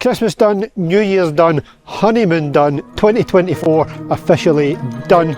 Christmas done, New Year's done, honeymoon done, 2024 officially done.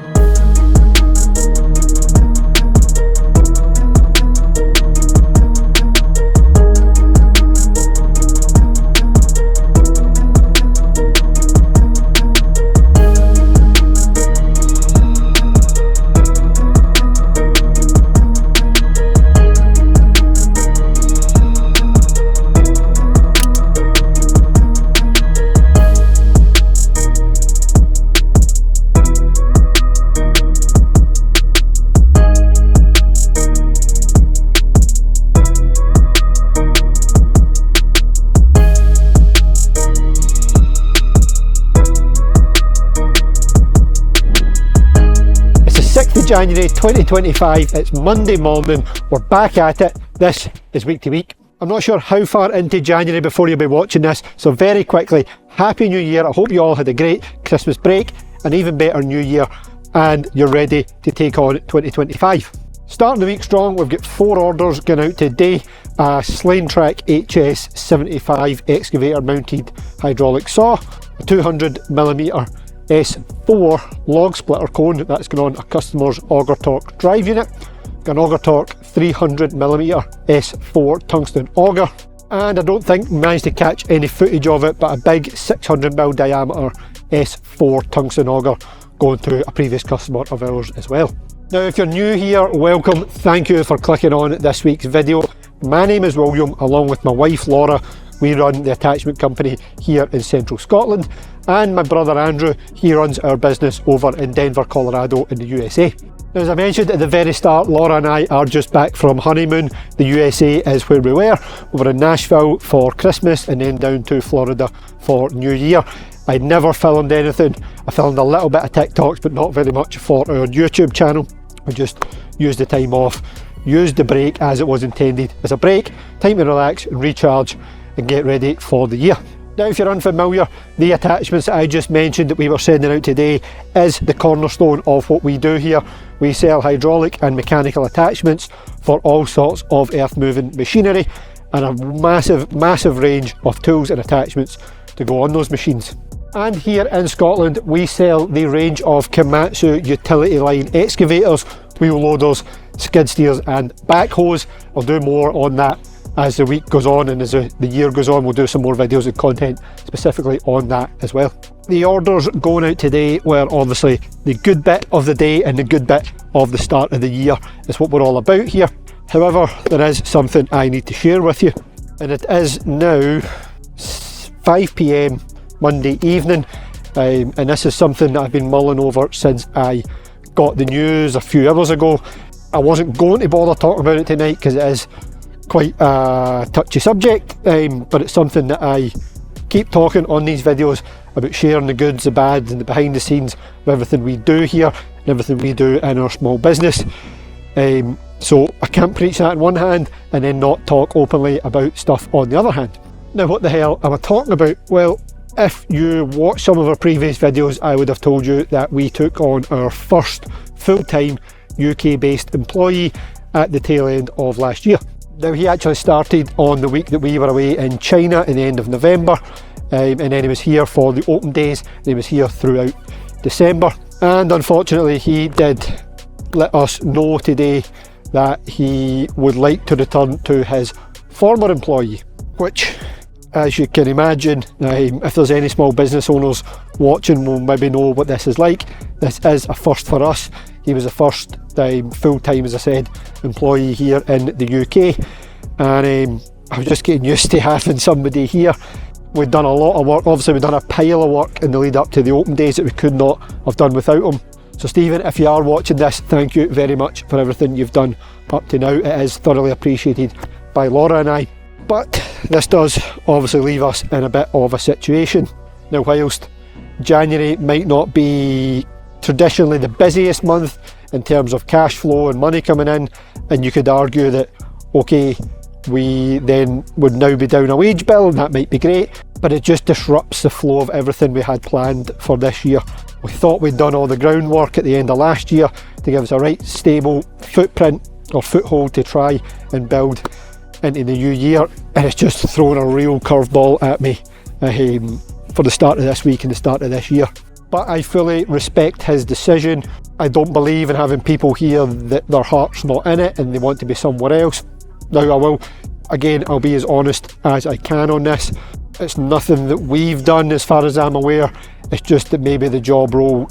January 2025, it's Monday morning, we're back at it. This is week to week. I'm not sure how far into January before you'll be watching this, so very quickly, Happy New Year. I hope you all had a great Christmas break, an even better New Year, and you're ready to take on 2025. Starting the week strong, we've got 4 orders going out today. A Slantrack HS75 excavator mounted hydraulic saw, a 200mm S4 log splitter cone that's going on a customer's auger torque drive unit, an auger torque 300mm S4 tungsten auger, and I don't think we managed to catch any footage of it, but a big 600mm diameter S4 tungsten auger going to a previous customer of ours as well. Now if you're new here, welcome, thank you for clicking on this week's video. My name is William, along with my wife Laura. We run the attachment company here in central Scotland, and my brother Andrew, he runs our business over in Denver, Colorado in the USA. Now, as I mentioned at the very start, Laura and I are just back from honeymoon. The USA is where we were. We were in Nashville for Christmas and then down to Florida for New Year. I never filmed anything. I filmed a little bit of TikToks, but not very much for our YouTube channel. I just used the time off, used the break as it was intended as a break, time to relax and recharge and get ready for the year. Now if you're unfamiliar, the attachments that I just mentioned that we were sending out today is the cornerstone of what we do here. We sell hydraulic and mechanical attachments for all sorts of earth moving machinery and a massive range of tools and attachments to go on those machines. And here in Scotland we sell the range of Komatsu utility line excavators, wheel loaders, skid steers and backhoes. I'll do more on that as the week goes on, and as the year goes on we'll do some more videos and content specifically on that as well. The orders going out today were obviously the good bit of the day and the good bit of the start of the year. Is what we're all about here. However, there is something I need to share with you, and it is now 5 PM Monday evening, and this is something that I've been mulling over since I got the news a few hours ago. I wasn't going to bother talking about it tonight because it is quite a touchy subject, but it's something that I keep talking on these videos about, sharing the goods, the bads and the behind the scenes of everything we do here and everything we do in our small business. So I can't preach that on one hand and then not talk openly about stuff on the other hand. Now what the hell am I talking about? Well, if you watched some of our previous videos, I would have told you that we took on our first full-time UK based employee at the tail end of last year. Now he actually started on the week that we were away in China in the end of November, and then he was here for the open days and he was here throughout December, and unfortunately he did let us know today that he would like to return to his former employee, which, as you can imagine, if there's any small business owners watching will maybe know what this is like. This is a first for us. He was the first full-time, as I said, employee here in the UK, and I was just getting used to having somebody here. We'd done a lot of work, obviously we'd done a pile of work in the lead up to the open days that we could not have done without him. So Stephen, if you are watching this, thank you very much for everything you've done up to now. It is thoroughly appreciated by Laura and I. But this does obviously leave us in a bit of a situation. Now whilst January might not be traditionally the busiest month in terms of cash flow and money coming in, and you could argue that okay, we then would now be down a wage bill and that might be great, but it just disrupts the flow of everything we had planned for this year. We thought we'd done all the groundwork at the end of last year to give us a right stable footprint or foothold to try and build into the new year, and it's just thrown a real curveball at me for the start of this week and the start of this year. But I fully respect his decision. I don't believe in having people here that their heart's not in it and they want to be somewhere else. Now I'll be as honest as I can on this. It's nothing that we've done as far as I'm aware. It's just that maybe the job role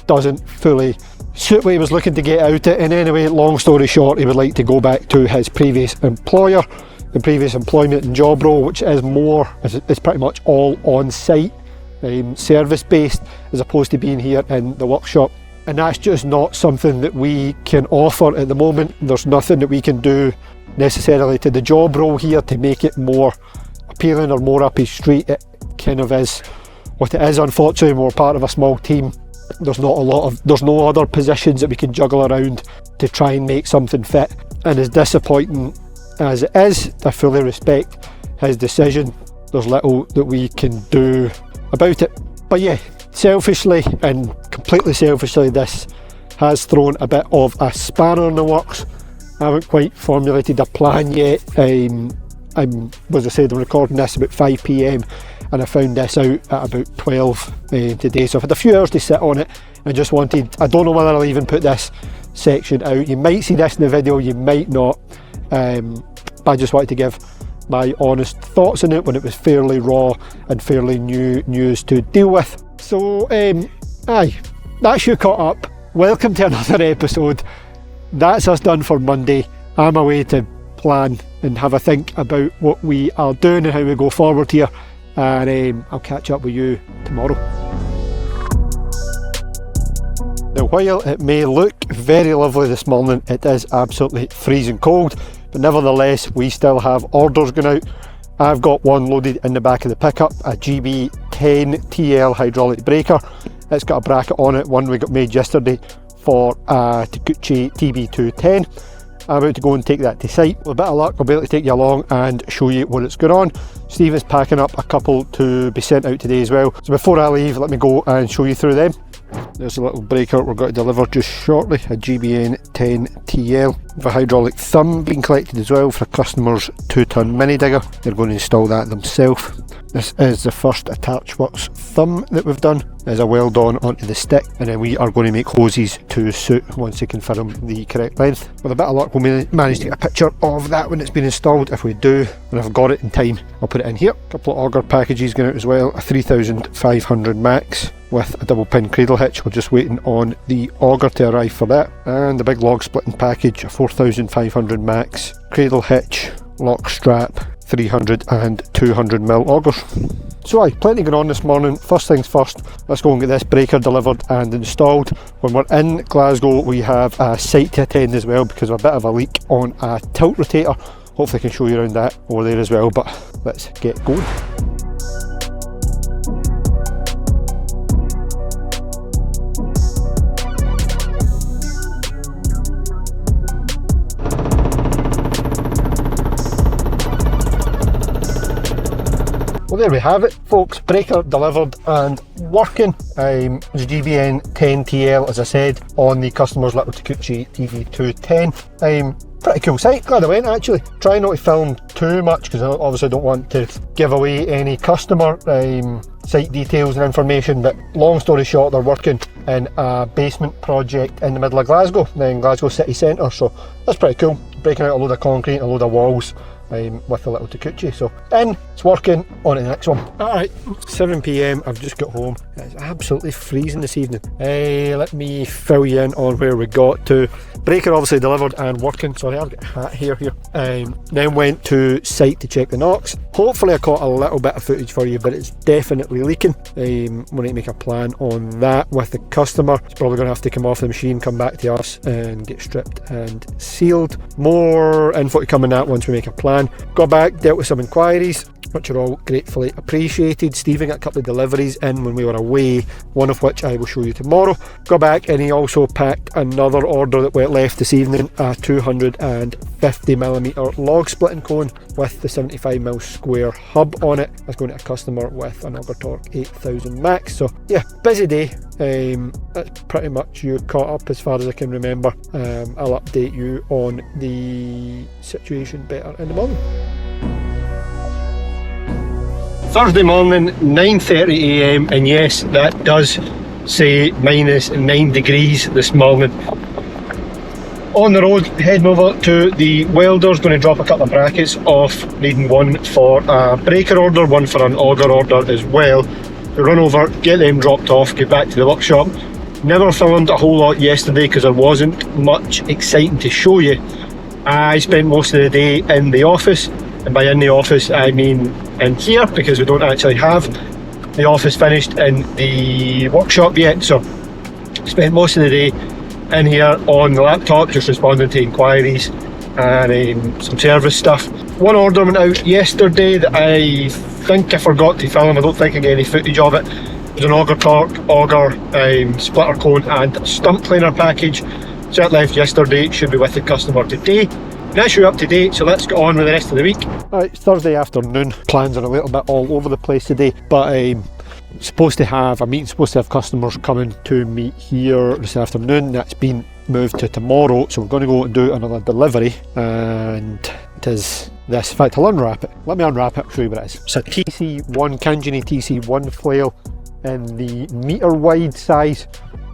doesn't fully suit what he was looking to get out it. And anyway, long story short, he would like to go back to his previous employer, the previous employment and job role, which is pretty much all on site, service based, as opposed to being here in the workshop. And that's just not something that we can offer at the moment. There's nothing that we can do necessarily to the job role here to make it more appealing or more up his street. It kind of is what it is. Unfortunately, we're part of a small team. There's no other positions that we can juggle around to try and make something fit. And as disappointing as it is, I fully respect his decision. There's little that we can do about it. But yeah, selfishly and completely selfishly, this has thrown a bit of a spanner in the works. I haven't quite formulated a plan yet. As I said, I'm recording this about 5 PM and I found this out at about 12 today, so I've had a few hours to sit on it. I don't know whether I'll even put this section out. You might see this in the video, you might not, but I just wanted to give my honest thoughts on it when it was fairly raw and fairly new news to deal with. So that's you caught up. Welcome to another episode. That's us done for Monday. I'm away to plan and have a think about what we are doing and how we go forward here, and I'll catch up with you tomorrow. Now, while it may look very lovely this morning, it is absolutely freezing cold, but nevertheless we still have orders going out. I've got one loaded in the back of the pickup, a GBN10TL Hydraulic Breaker. It's got a bracket on it, one we got made yesterday for a Takeuchi TB210. I'm about to go and take that to site. With a bit of luck, I'll be able to take you along and show you what it's going on. Steve is packing up a couple to be sent out today as well. So before I leave, let me go and show you through them. There's a little breaker we're going to deliver just shortly, a GBN10TL with a hydraulic thumb being collected as well for a customer's 2-ton mini digger. They're going to install that themselves. This is the first Attachworks thumb that we've done. There's a weld on onto the stick, and then we are going to make hoses to suit once they confirm the correct length. With a bit of luck, we'll manage to get a picture of that when it's been installed. If we do, and I've got it in time, I'll put it in here. A couple of auger packages going out as well, a 3500 max with a double pin cradle hitch. We're just waiting on the auger to arrive for that, and the big log splitting package, a 4500 max cradle hitch, lock strap, 300 and 200mm augers. So plenty going on this morning. First things first, let's go and get this breaker delivered and installed. When we're in Glasgow, we have a site to attend as well because of a bit of a leak on a tilt rotator. Hopefully I can show you around that over there as well, but let's get going. Well, there we have it, folks. Breaker delivered and working. It's GBN10TL, as I said, on the customer's little Takeuchi TB210. Pretty cool site, glad I went actually. Try not to film too much because I obviously don't want to give away any customer site details and information, but long story short, they're working in a basement project in the middle of Glasgow, in Glasgow city centre, so that's pretty cool. Breaking out a load of concrete, a load of walls, with a little Takeuchi. So it's working, on to the next one. Alright, 7 PM, I've just got home. It's absolutely freezing this evening. Let me fill you in on where we got to. Breaker obviously delivered and working. Sorry, I've got a hat here. Then went to site to check the NOX. Hopefully I caught a little bit of footage for you, but it's definitely leaking. We need to make a plan on that with the customer. It's probably going to have to come off the machine, come back to us and get stripped and sealed. More info to come on that once we make a plan. Got back, dealt with some inquiries, which are all gratefully appreciated. Stephen got a couple of deliveries in when we were away, one of which I will show you tomorrow. Got back and he also packed another order that we left this evening, a 250mm log splitting cone with the 75mm square hub on it. That's going to a customer with an auger torque 8000 max. So yeah, busy day. That's pretty much you caught up as far as I can remember. I'll update you on the situation better in the morning. Thursday morning, 9:30 AM, and yes, that does say -9 degrees this morning. On the road, heading over to the welders, going to drop a couple of brackets off, needing one for a breaker order, one for an auger order as well. We run over, get them dropped off, get back to the workshop. Never filmed a whole lot yesterday because there wasn't much exciting to show you. I spent most of the day in the office, and by in the office I mean in here, because we don't actually have the office finished in the workshop yet. So spent most of the day in here on the laptop, just responding to inquiries and some service stuff. One order went out yesterday that I think I forgot to film. I don't think I get any footage of it. It was an auger torque, auger, splitter cone and stump cleaner package. So that left yesterday, should be with the customer today. That's you up to date, so let's get on with the rest of the week. Alright, it's Thursday afternoon. Plans are a little bit all over the place today, but I'm supposed to have a meeting, supposed to have customers coming to meet here this afternoon. That's been moved to tomorrow, so we're going to go and do another delivery, and it is this. In fact, I'll unwrap it. Let me unwrap it, I'll show you what it is. It's a TC1, Kanjani TC1 flail in the metre wide size,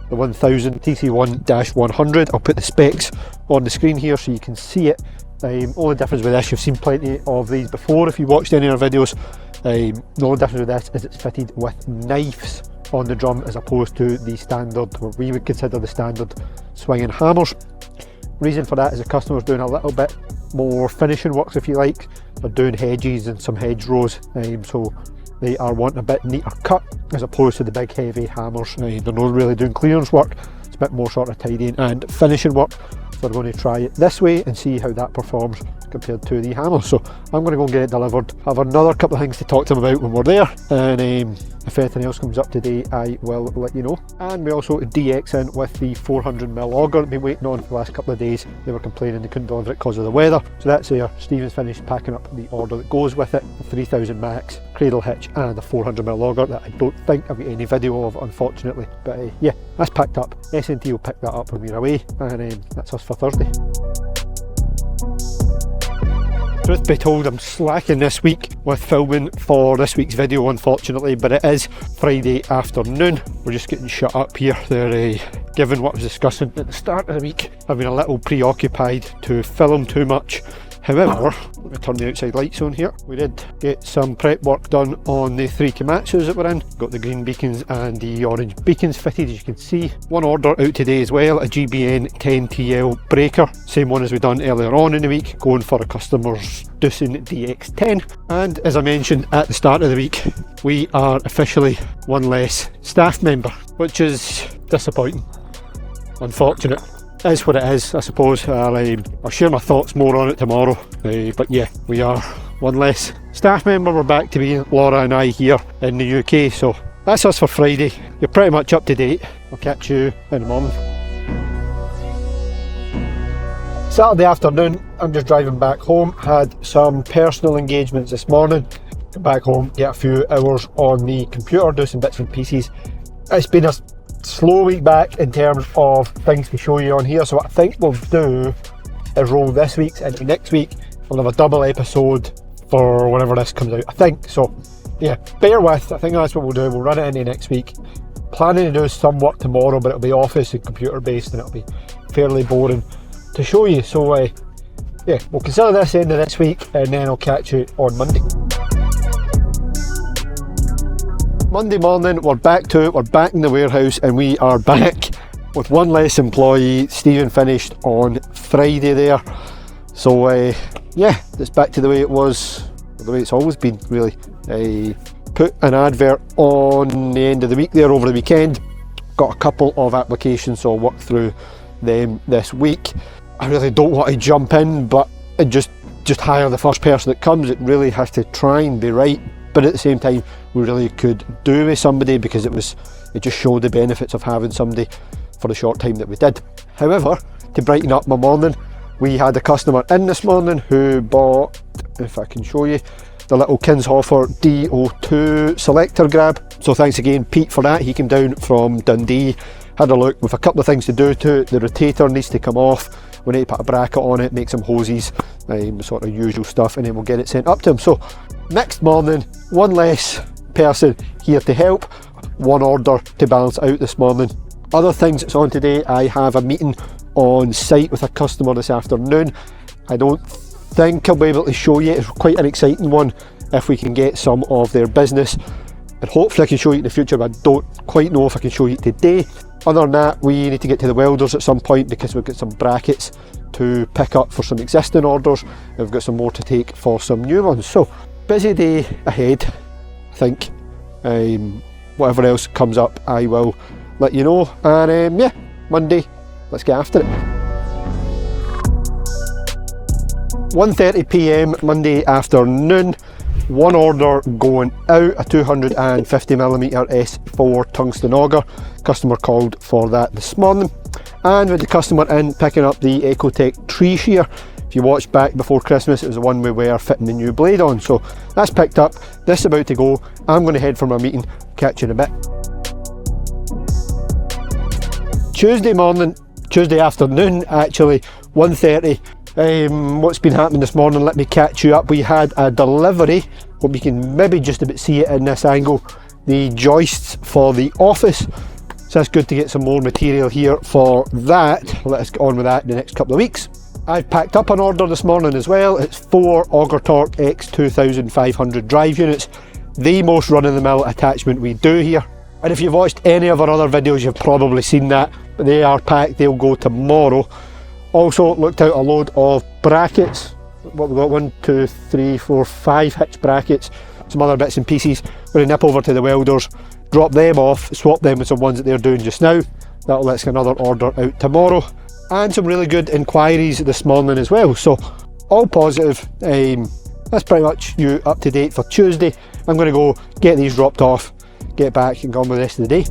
the 1000 TC1-100. I'll put the specs on the screen here so you can see it. Only difference with this, you've seen plenty of these before if you watched any of our videos. The only difference with this is it's fitted with knives on the drum as opposed to the standard, what we would consider the standard swinging hammers. Reason for that is the customer's doing a little bit more finishing works, if you like. They're doing hedges and some hedgerows, so they are wanting a bit neater cut as opposed to the big heavy hammers. They're not really doing clearance work, it's a bit more sort of tidying and finishing work. So we're going to try it this way and see how that performs compared to the hammer. So I'm going to go and get it delivered, have another couple of things to talk to them about when we're there, and if anything else comes up today I will let you know. And we also DX in with the 400mm auger that we've been waiting on for the last couple of days. They were complaining they couldn't deliver it because of the weather, so that's there. Stephen's finished packing up the order that goes with it, the 3000 max cradle hitch and the 400mm auger that I don't think I've got any video of, unfortunately, but yeah, that's packed up. S&T will pick that up when we're away, and that's us for Thursday. Truth be told, I'm slacking this week with filming for this week's video, unfortunately, but it is Friday afternoon. We're just getting shut up here. They're given what I was discussing at the start of the week, I've been a little preoccupied to film too much. However, let me turn the outside lights on here. We did get some prep work done on the 3 Komatsus that we're in. Got the green beacons and the orange beacons fitted, as you can see. One order out today as well, a GBN10TL breaker. Same one as we done earlier on in the week, going for a customer's Deucin DX10. And as I mentioned at the start of the week, we are officially one less staff member, which is disappointing. Unfortunate. It is what it is, I suppose. I'll share my thoughts more on it tomorrow, but yeah, we are one less staff member. We're back to being Laura and I here in the UK, so that's us for Friday. You're pretty much up to date. I'll catch you in the morning. Saturday afternoon, I'm just driving back home. Had some personal engagements this morning. Get back home, get a few hours on the computer, do some bits and pieces. It's been a slow week back in terms of things to show you on here, so what I think we'll do is roll this week's into next week. We'll have a double episode for whenever this comes out, I think. So yeah, bear with, I think that's what we'll do. We'll run it into next week. Planning to do some work tomorrow, but it'll be office and computer based, and it'll be fairly boring to show you. So yeah, we'll consider this the end of this week, and then I'll catch you on Monday. Monday morning, we're back to it, we're back in the warehouse, and we are back with one less employee. Stephen finished on Friday there, so yeah, it's back to the way it was, the way it's always been really. I put an advert on the end of the week there over the weekend, got a couple of applications, so I'll work through them this week. I really don't want to jump in, but just hire the first person that comes. It really has to try and be right, but at the same time we really could do with somebody, because it just showed the benefits of having somebody for the short time that we did. However, to brighten up my morning, we had a customer in this morning who bought, if I can show you, the little Kinshofer DO2 selector grab. So thanks again Pete for that. He came down from Dundee, had a look with a couple of things to do to it. The rotator needs to come off, we need to put a bracket on it, make some hoses, sort of usual stuff, and then we'll get it sent up to him. So next morning, one less person here to help, one order to balance out this morning. Other things that's on today, I have a meeting on site with a customer this afternoon. I don't think I'll be able to show you, it's quite an exciting one if we can get some of their business, and hopefully I can show you in the future, but I don't quite know if I can show you today. Other than that, we need to get to the welders at some point because we've got some brackets to pick up for some existing orders, and we've got some more to take for some new ones. So busy day ahead, I think. Whatever else comes up, I will let you know. And yeah, Monday, let's get after it. 1:30 p.m. Monday afternoon, one order going out, a 250mm S4 tungsten auger. Customer called for that this morning, and with the customer in picking up the Ecotech tree shear. If you watched back before Christmas, it was the one we were fitting the new blade on, so that's picked up. This is about to go. I'm going to head for my meeting. Catch you in a bit. Tuesday morning, Tuesday afternoon actually, 1:30. What's been happening this morning, let me catch you up. We had a delivery, hope you can maybe just about see it in this angle, the joists for the office. So that's good to get some more material here for that. Let us get on with that in the next couple of weeks. I've packed up an order this morning as well. It's 4 Auger Torque X2500 drive units, the most run-of-the-mill attachment we do here. And if you've watched any of our other videos, you've probably seen that, but they are packed, they'll go tomorrow. Also looked out a load of brackets. What we've got, 1, 2, 3, 4, 5 hitch brackets, some other bits and pieces. We're going to nip over to the welders, drop them off, swap them with some ones that they're doing just now. That'll let us get another order out tomorrow. And some really good inquiries this morning as well, so all positive. That's pretty much you up to date for Tuesday. I'm going to go get these dropped off, get back and go on with the rest of the day.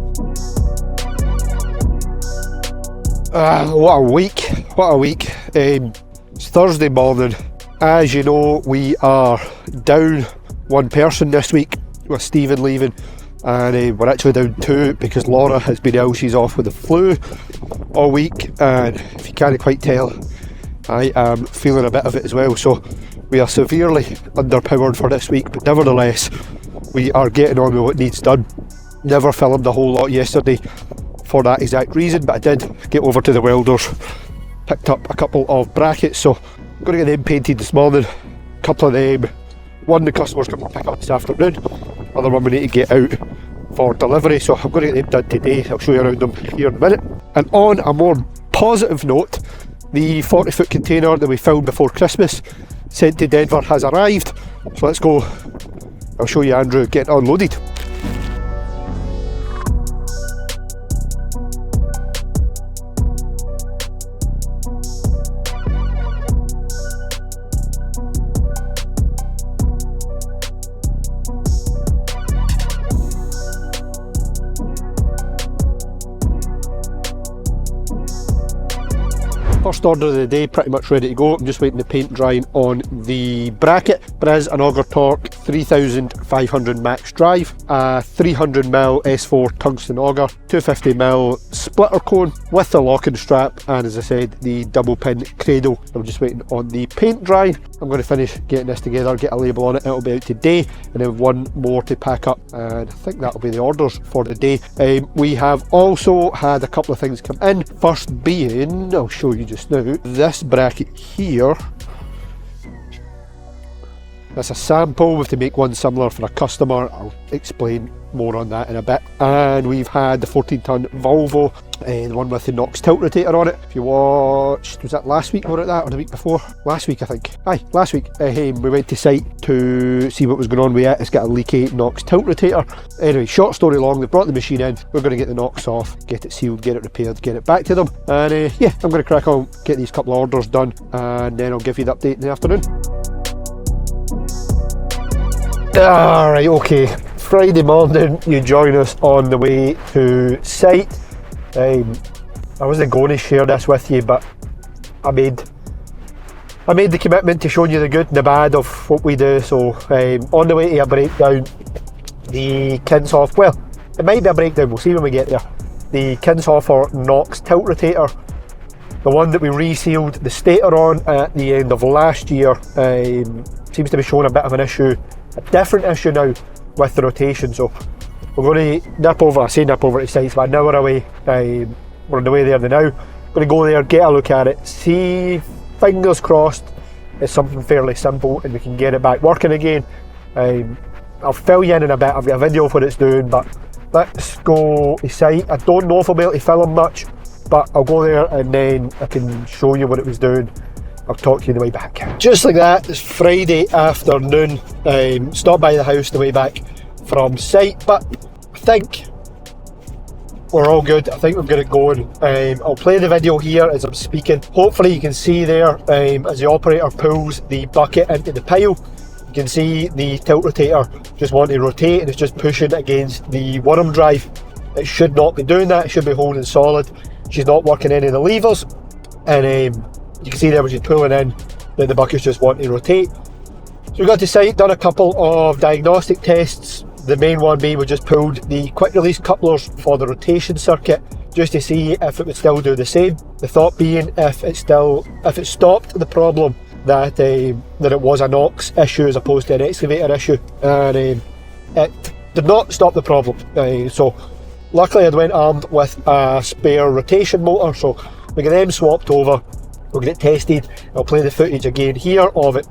What a week, what a week. It's Thursday morning. As you know, we are down one person this week with Stephen leaving, and we're actually down 2 because Laura has been ill. She's off with the flu all week, and if you can't quite tell, I am feeling a bit of it as well, so we are severely underpowered for this week, but nevertheless we are getting on with what needs done. Never filmed a whole lot yesterday for that exact reason, but I did get over to the welders, picked up a couple of brackets, so I'm going to get them painted this morning. A couple of them, one the customer's going to pick up this afternoon, other one we need to get out for delivery, so I'm going to get them done today. I'll show you around them here in a minute. And on a more positive note, the 40-foot container that we filmed before Christmas sent to Denver has arrived, so let's go. I'll show you Andrew getting unloaded. First order of the day, pretty much ready to go. I'm just waiting to paint drying on the bracket. Briz and Auger Torque 3500 max drive, a 300mm S4 tungsten auger, 250mm splitter cone with the locking strap, and as I said, the double pin cradle. I'm just waiting on the paint drying. I'm going to finish getting this together, get a label on it. It'll be out today, and then one more to pack up, and I think that'll be the orders for the day. We have also had a couple of things come in. First being, I'll show you just now, this bracket here. That's a sample. We have to make one similar for a customer. I'll explain more on that in a bit. And we've had the 14-ton Volvo, the one with the NOX Tiltrotator on it. If you watched, was that last week we were at that, or the week before? Last week I think. Aye, last week. We went to site to see what was going on with it. It's got a leaky NOX Tiltrotator. Anyway, short story long, they brought the machine in. We're going to get the NOX off, get it sealed, get it repaired, get it back to them. And yeah, I'm going to crack on, get these couple of orders done, and then I'll give you the update in the afternoon. Alright, okay. Friday morning, you join us on the way to site. I wasn't going to share this with you, but I made the commitment to showing you the good and the bad of what we do. So on the way to a breakdown, the Kinshofer, well, it might be a breakdown, we'll see when we get there. The Kinshofer NOX Tiltrotator The one that we resealed the stator on at the end of last year seems to be showing a bit of an issue, a different issue now with the rotation. So we're going to nip over to site, it's about an hour away. We're on the way there now. Going to go there, get a look at it, see, fingers crossed, it's something fairly simple and we can get it back working again. I'll fill you in a bit, I've got a video of what it's doing, but let's go to site. I don't know if I'll be able to film much, but I'll go there and then I can show you what it was doing. I'll talk to you on the way back. Just like that, it's Friday afternoon. Stopped by the house the way back from site, but I think we're all good. I think we've got it going. I'll play the video here as I'm speaking. Hopefully you can see there as the operator pulls the bucket into the pile, you can see the tilt rotator just wanting to rotate and it's just pushing against the worm drive. It should not be doing that, it should be holding solid. She's not working any of the levers, and you can see there when she's pulling in that the bucket's just wanting to rotate. So we got to site, done a couple of diagnostic tests. The main one being we just pulled the quick release couplers for the rotation circuit just to see if it would still do the same. The thought being if it stopped the problem that it was a NOx issue as opposed to an excavator issue, and it did not stop the problem. So luckily I'd went armed with a spare rotation motor, so we get them swapped over, we'll get it tested. I'll play the footage again here of it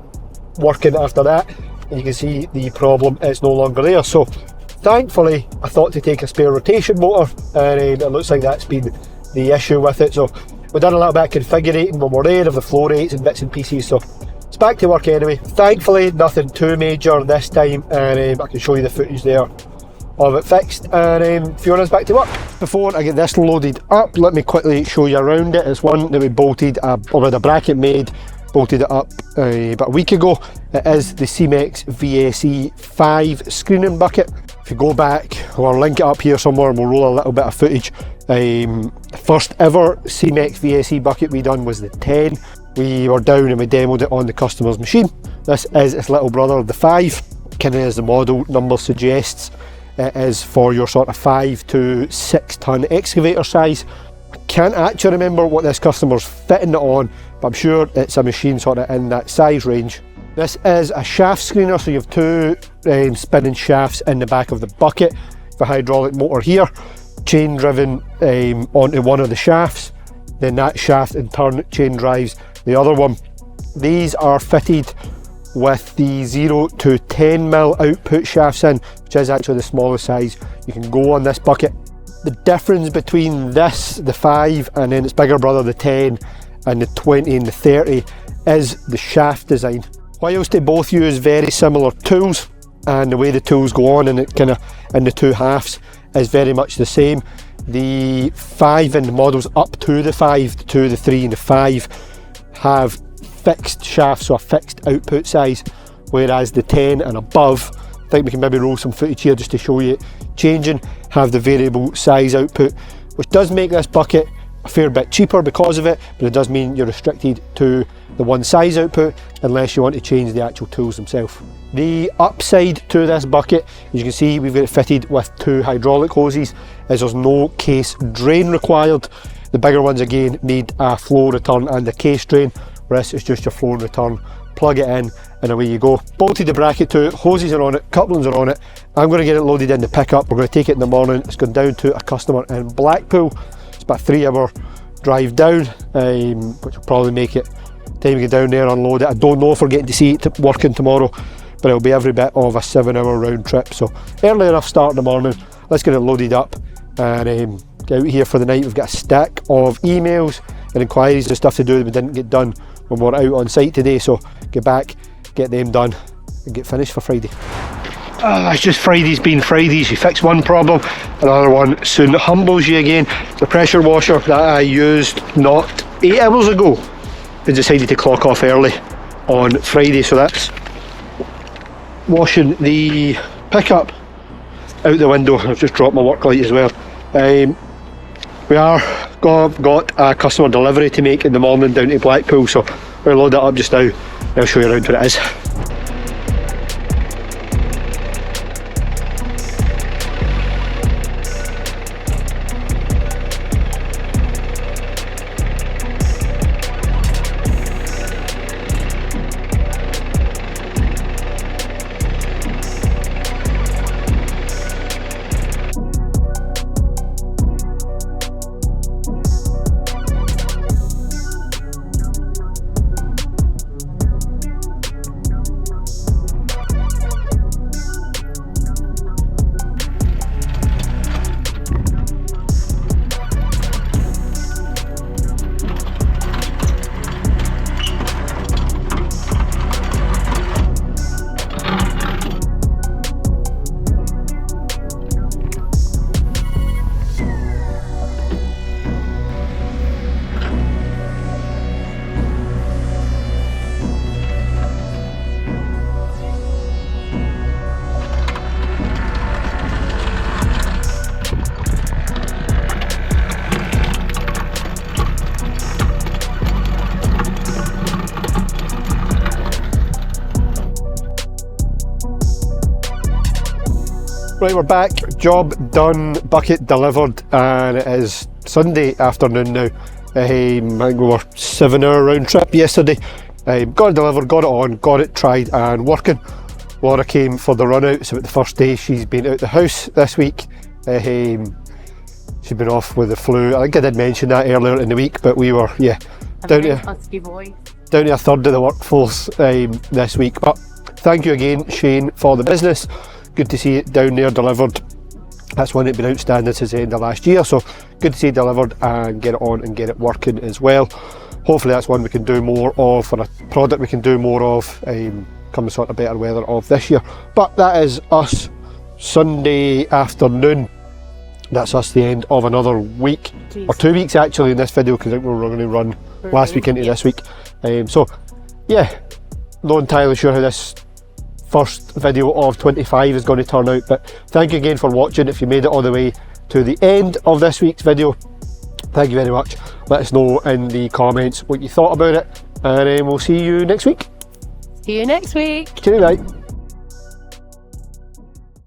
working after that, and you can see the problem is no longer there. So thankfully I thought to take a spare rotation motor, and it looks like that's been the issue with it. So we've done a little bit of configurating when we're there of the flow rates and bits and pieces, so it's back to work anyway. Thankfully nothing too major this time, and I can show you the footage there of it fixed, and Fiona's back to work. Before I get this loaded up, let me quickly show you around it. It's one that we bolted, or with a bracket made, bolted it up about a week ago. It is the Simex VSE5 Screening Bucket. If you go back, or I'll link it up here somewhere and we'll roll a little bit of footage. The first ever Simex VSE bucket we done was the 10. We were down and we demoed it on the customer's machine. This is its little brother, the 5, kind of as the model number suggests. It is for your sort of 5 to 6 ton excavator size. I can't actually remember what this customer's fitting it on, but I'm sure it's a machine sort of in that size range. This is a shaft screener, so you have two spinning shafts in the back of the bucket. The hydraulic motor here, chain driven onto one of the shafts, then that shaft in turn chain drives the other one. These are fitted with the 0 to 10 mil output shafts in, which is actually the smallest size you can go on this bucket. The difference between this, the 5, and then its bigger brother, the 10, and the 20 and the 30 is the shaft design. Whilst they both use very similar tools, and the way the tools go on and it kind of in the two halves is very much the same. The 5 and the models up to the 5, the 2, the 3 and the 5 have fixed shafts, so a fixed output size, whereas the 10 and above, I think we can maybe roll some footage here just to show you it changing, have the variable size output, which does make this bucket a fair bit cheaper because of it, but it does mean you're restricted to the one size output unless you want to change the actual tools themselves. The upside to this bucket, as you can see, we've got it fitted with 2 hydraulic hoses, as there's no case drain required. The bigger ones again need a flow return and a case drain, whereas it's just your flow and return. Plug it in and away you go. Bolted the bracket to it, hoses are on it, couplings are on it. I'm going to get it loaded in the pickup. We're going to take it in the morning. It's going down to a customer in Blackpool. It's about a 3-hour drive down, which will probably make it time to get down there, unload it. I don't know if we're getting to see it working tomorrow, but it'll be every bit of a 7-hour round trip. So early enough start in the morning. Let's get it loaded up and get out here for the night. We've got a stack of emails and inquiries and stuff to do that we didn't get done when we were out on site today, so get back, get them done and get finished for Friday. It's just Friday's been Fridays. You fix one problem, another one soon humbles you again. The pressure washer that I used not 8 hours ago, I decided to clock off early on Friday, so that's washing the pickup out the window. I've just dropped my work light as well. We are got a customer delivery to make in the morning down to Blackpool, so we'll load that up just now and I'll show you around what it is. Right, we're back. Job done, bucket delivered, and it is Sunday afternoon now. I think we were 7-hour round trip yesterday. Got it delivered, got it on, got it tried and working. Laura came for the run out, so about the first day she's been out the house this week. She'd been off with the flu. I think I did mention that earlier in the week, but we were, down to a third of the workforce this week. But thank you again, Shane, for the business. Good to see it down there delivered. That's one that's been outstanding since the end of last year, so good to see it delivered and get it on and get it working as well. Hopefully that's one we can do more of, or a product we can do more of come the sort of better weather of this year. But that is us Sunday afternoon. That's us the end of another week, or 2 weeks actually in this video, because I think we were going to run last week into this week. So yeah, not entirely sure how this first video of 25 is going to turn out, but thank you again for watching. If you made it all the way to the end of this week's video, thank you very much. Let us know in the comments what you thought about it, and we'll see you next week. See you next week. Cheerio, bye.